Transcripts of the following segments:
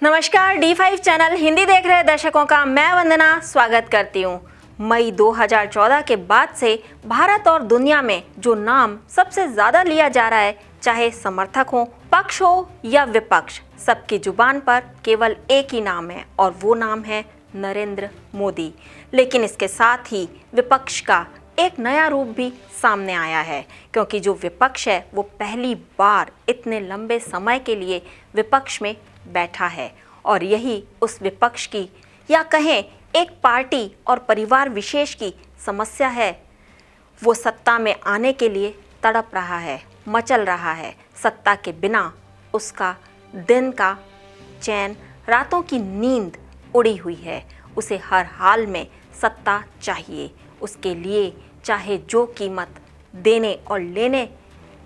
नमस्कार, D5 channel Hindi देख रहे दर्शकों का मैं वंदना स्वागत करती हूँ। मई 2014 के बाद से भारत और दुनिया में जो नाम सबसे ज्यादा लिया जा रहा है, चाहे समर्थक हो, पक्ष हो या विपक्ष, सबकी जुबान पर केवल एक ही नाम है और वो नाम है नरेंद्र मोदी। लेकिन इसके साथ ही विपक्ष का एक नया रूप भी सामने आया है, क्योंकि जो विपक्ष है वो पहली बार इतने लंबे समय के लिए विपक्ष में बैठा है और यही उस विपक्ष की या कहें एक पार्टी और परिवार विशेष की समस्या है। वो सत्ता में आने के लिए तड़प रहा है, मचल रहा है। सत्ता के बिना उसका दिन का चैन, रातों की नींद उड़ी हुई है। उसे हर हाल में सत्ता चाहिए। उसके लिए चाहे जो कीमत देने और लेने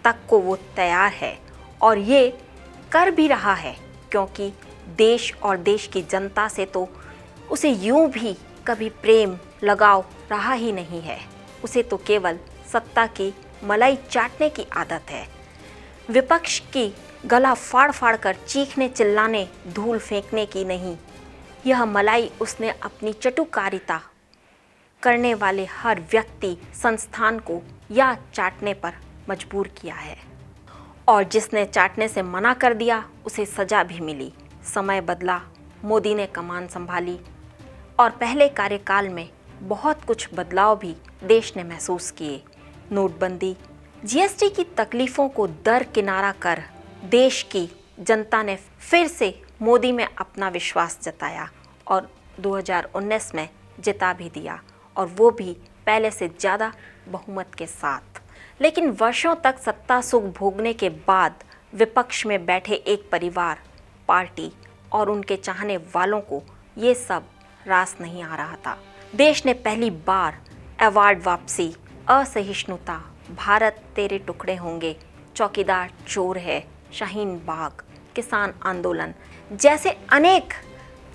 तक को वो तैयार है और ये कर भी रहा है, क्योंकि देश और देश की जनता से तो उसे यूं भी कभी प्रेम लगाव रहा ही नहीं है। उसे तो केवल सत्ता की मलाई चाटने की आदत है। विपक्ष की गला फाड़ फाड़ कर चीखने चिल्लाने धूल फेंकने की नहीं। यह मलाई उसने अपनी चटुकारिता करने वाले हर व्यक्ति संस्थान को या चाटने पर मजबूर किया है और जिसने चाटने से मना कर दिया उसे सजा भी मिली। समय बदला, मोदी ने कमान संभाली और पहले कार्यकाल में बहुत कुछ बदलाव भी देश ने महसूस किए। नोटबंदी, जीएसटी की तकलीफों को दरकिनारा कर देश की जनता ने फिर से मोदी में अपना विश्वास जताया और 2019 में जिता भी दिया, और वो भी पहले से ज़्यादा बहुमत के साथ। लेकिन वर्षों तक सत्ता सुख भोगने के बाद विपक्ष में बैठे एक परिवार, पार्टी और उनके चाहने वालों को ये सब रास नहीं आ रहा था। देश ने पहली बार अवार्ड वापसी, असहिष्णुता, भारत तेरे टुकड़े होंगे, चौकीदार चोर है, शाहीन बाग, किसान आंदोलन जैसे अनेक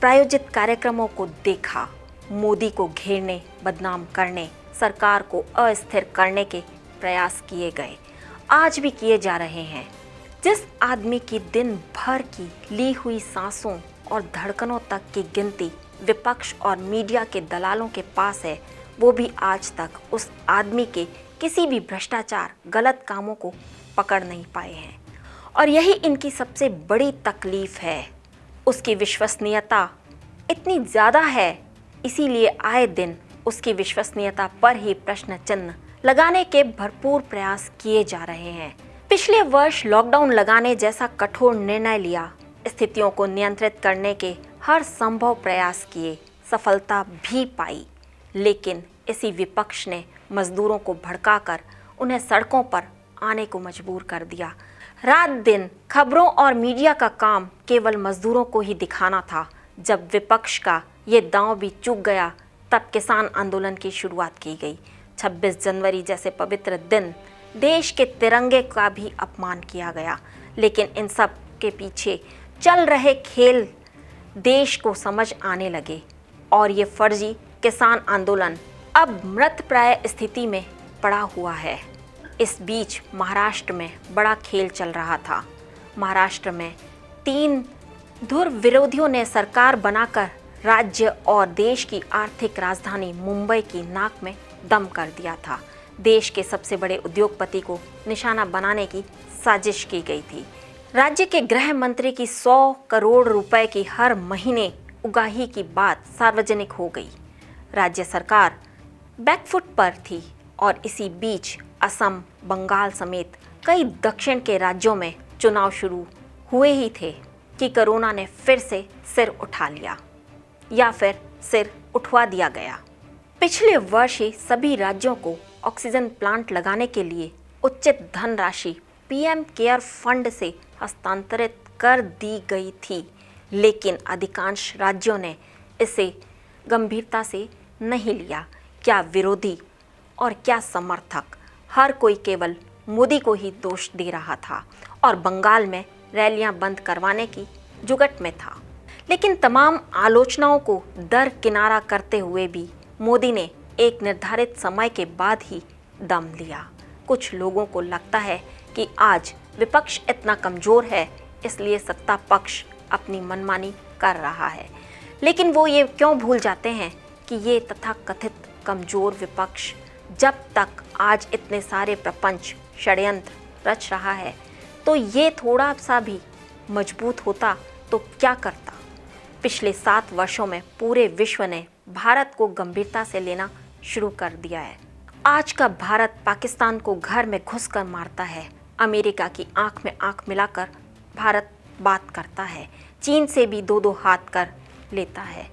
प्रायोजित कार्यक्रमों को देखा। मोदी को घेरने, बदनाम करने, सरकार को अस्थिर करने के प्रयास किए गए, आज भी किए जा रहे हैं। जिस आदमी की दिन भर की ली हुई सांसों और धड़कनों तक की गिनती विपक्ष और मीडिया के दलालों के पास है, वो भी आज तक उस आदमी के किसी भी भ्रष्टाचार, गलत कामों को पकड़ नहीं पाए हैं। और यही इनकी सबसे बड़ी तकलीफ है। उसकी विश्वसनीयता इतनी ज़्यादा है, इसीलिए आए दिन उसकी विश्वसनीयता पर ही प्रश्न चिन्ह लगाने के भरपूर प्रयास किए जा रहे हैं। पिछले वर्ष लॉकडाउन लगाने जैसा कठोर निर्णय लिया, स्थितियों को नियंत्रित करने के हर संभव प्रयास किए, सफलता भी पाई। लेकिन इसी विपक्ष ने मजदूरों को भड़काकर उन्हें सड़कों पर आने को मजबूर कर दिया। रात दिन खबरों और मीडिया का काम केवल मजदूरों को ही दिखाना था। जब विपक्ष का ये दांव भी चूक गया, तब किसान आंदोलन की शुरुआत की गई। 26 जनवरी जैसे पवित्र दिन, देश के तिरंगे का भी अपमान किया गया। लेकिन इन सब के पीछे चल रहे खेल देश को समझ आने लगे और ये फर्जी किसान आंदोलन अब मृतप्राय स्थिति में पड़ा हुआ है। इस बीच महाराष्ट्र में बड़ा खेल चल रहा था। महाराष्ट्र में 3 धुर विरोधियों ने सरकार बनाकर राज्य और देश की आर्थिक राजधानी मुंबई की नाक में दम कर दिया था। देश के सबसे बड़े उद्योगपति को निशाना बनाने की साजिश की गई थी। राज्य के गृह मंत्री की 100 करोड़ रुपए की हर महीने उगाही की बात सार्वजनिक हो गई। राज्य सरकार बैकफुट पर थी और इसी बीच असम, बंगाल समेत कई दक्षिण के राज्यों में चुनाव शुरू हुए ही थे कि कोरोना ने फिर से सिर उठा लिया या फिर सिर उठवा दिया गया। पिछले वर्ष ही सभी राज्यों को ऑक्सीजन प्लांट लगाने के लिए उचित धनराशि पीएम केयर फंड से हस्तांतरित कर दी गई थी, लेकिन अधिकांश राज्यों ने इसे गंभीरता से नहीं लिया। क्या विरोधी और क्या समर्थक, हर कोई केवल मोदी को ही दोष दे रहा था और बंगाल में रैलियां बंद करवाने की जुगट में था। लेकिन तमाम आलोचनाओं को दरकिनारा करते हुए भी मोदी ने एक निर्धारित समय के बाद ही दम लिया। कुछ लोगों को लगता है कि आज विपक्ष इतना कमजोर है, इसलिए सत्ता पक्ष अपनी मनमानी कर रहा है। लेकिन वो ये क्यों भूल जाते हैं कि ये तथाकथित कमजोर विपक्ष जब तक आज इतने सारे प्रपंच षड्यंत्र रच रहा है, तो ये थोड़ा सा भी मजबूत होता तो क्या करता। पिछले 7 वर्षों में पूरे विश्व ने भारत को गंभीरता से लेना शुरू कर दिया है। आज का भारत पाकिस्तान को घर में घुसकर मारता है। अमेरिका की आंख में आंख मिलाकर भारत बात करता है। चीन से भी 2-2 हाथ कर लेता है।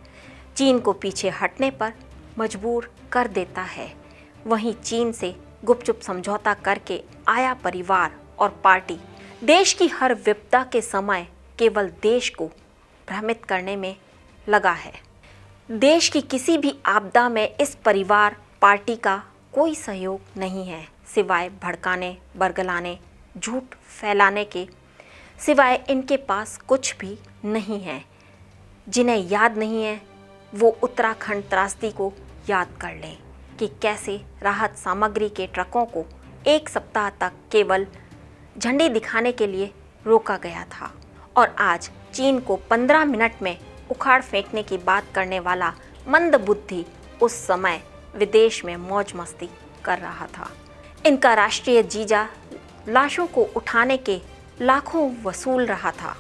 चीन को पीछे हटने पर मजबूर कर देता है। वहीं चीन से गुपचुप समझौता करके आया परिवार और पार्टी देश की हर विपदा के समय केवल देश को भ्रमित करने में लगा है। देश की किसी भी आपदा में इस परिवार पार्टी का कोई सहयोग नहीं है, सिवाय भड़काने, बरगलाने, झूठ फैलाने के सिवाय इनके पास कुछ भी नहीं है। जिन्हें याद नहीं है वो उत्तराखंड त्रासदी को याद कर लें कि कैसे राहत सामग्री के ट्रकों को 1 सप्ताह तक केवल झंडी दिखाने के लिए रोका गया था और आज चीन को 15 मिनट में उखाड़ फेंकने की बात करने वाला मंदबुद्धि उस समय विदेश में मौज मस्ती कर रहा था। इनका राष्ट्रीय जीजा लाशों को उठाने के लाखों वसूल रहा था।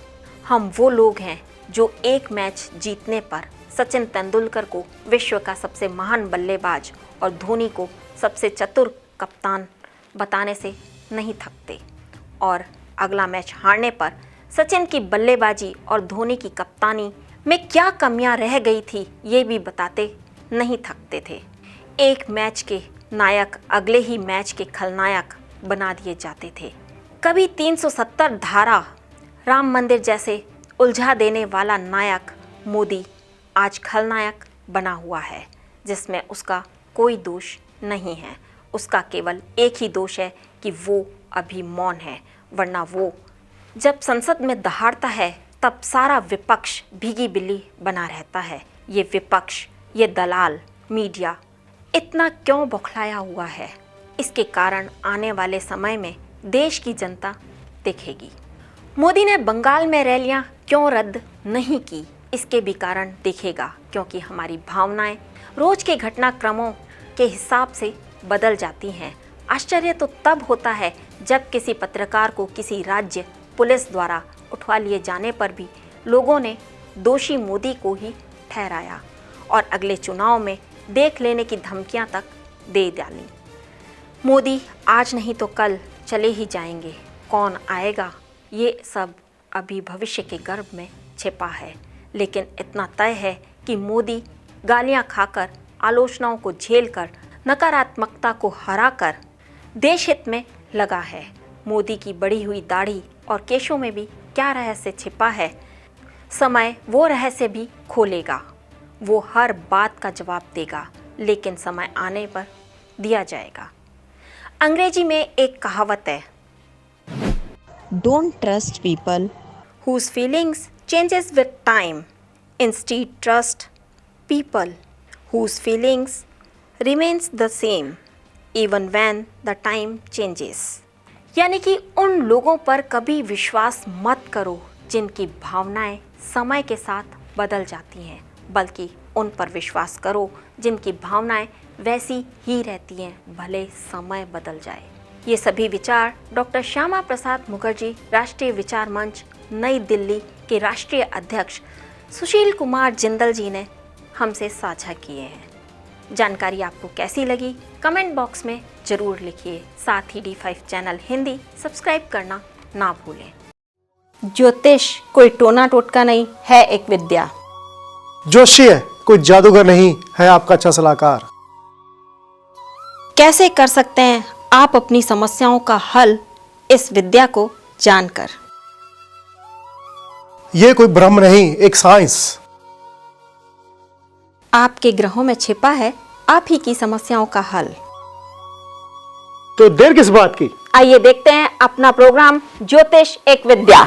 हम वो लोग हैं जो एक मैच जीतने पर सचिन तेंदुलकर को विश्व का सबसे महान बल्लेबाज और धोनी को सबसे चतुर कप्तान बताने से नहीं थकते और अगला मैच हारने पर सचिन की बल्लेबाजी और धोनी की कप्तानी में क्या कमियां रह गई थी ये भी बताते नहीं थकते थे। एक मैच के नायक अगले ही मैच के खलनायक बना दिए जाते थे। कभी 370 धारा राम मंदिर जैसे उलझा देने वाला नायक मोदी आज खलनायक बना हुआ है, जिसमें उसका कोई दोष नहीं है। उसका केवल एक ही दोष है कि वो अभी मौन है, वरना वो जब संसद में दहाड़ता है तब सारा विपक्ष भीगी बिल्ली बना रहता है। ये विपक्ष, ये दलाल मीडिया इतना क्यों बौखलाया हुआ है, इसके कारण आने वाले समय में देश की जनता देखेगी। मोदी ने बंगाल में रैलियां क्यों रद्द नहीं की, इसके भी कारण दिखेगा, क्योंकि हमारी भावनाएं रोज के घटनाक्रमों के हिसाब से बदल जाती हैं। आश्चर्य तो तब होता है जब किसी पत्रकार को किसी राज्य पुलिस द्वारा उठवा लिए जाने पर भी लोगों ने दोषी मोदी को ही ठहराया और अगले चुनाव में देख लेने की धमकियां तक दे डाली। मोदी आज नहीं तो कल चले ही जाएंगे, कौन आएगा ये सब अभी भविष्य के गर्भ में छिपा है। लेकिन इतना तय है कि मोदी गालियां खाकर, आलोचनाओं को झेलकर, नकारात्मकता को हराकर देश हित में लगा है। मोदी की बढ़ी हुई दाढ़ी और केशों में भी क्या रहस्य छिपा है, समय वो रहस्य भी खोलेगा। वो हर बात का जवाब देगा, लेकिन समय आने पर दिया जाएगा। अंग्रेजी में एक कहावत है, Don't trust people whose feelings changes with time. Instead, trust people whose feelings remains the same even when the time changes. यानी कि उन लोगों पर कभी विश्वास मत करो जिनकी भावनाएं समय के साथ बदल जाती हैं, बल्कि उन पर विश्वास करो जिनकी भावनाएं वैसी ही रहती हैं, भले समय बदल जाए। ये सभी विचार डॉक्टर श्यामा प्रसाद मुखर्जी राष्ट्रीय विचार मंच नई दिल्ली के राष्ट्रीय अध्यक्ष सुशील कुमार जिंदल जी ने हमसे साझा किए हैं। जानकारी आपको कैसी लगी कमेंट बॉक्स में ज़रूर लिखिए। साथ ही D5 चैनल हिंदी सब्सक्राइब करना ना भूलें। ज्योतिष कोई टोना टोटका नहीं है, एक विद्या। जोशी है कोई जादूगर नहीं है, आपका अच्छा सलाहकार। कैसे कर सकते हैं आप अपनी समस्याओं का हल इस विद्या को जानकर? ये कोई भ्रम नहीं, एक साइंस। आपके ग्रहों में छिपा है आप ही की समस्याओं का हल। तो देर किस बात की, आइए देखते हैं अपना प्रोग्राम ज्योतिष एक विद्या।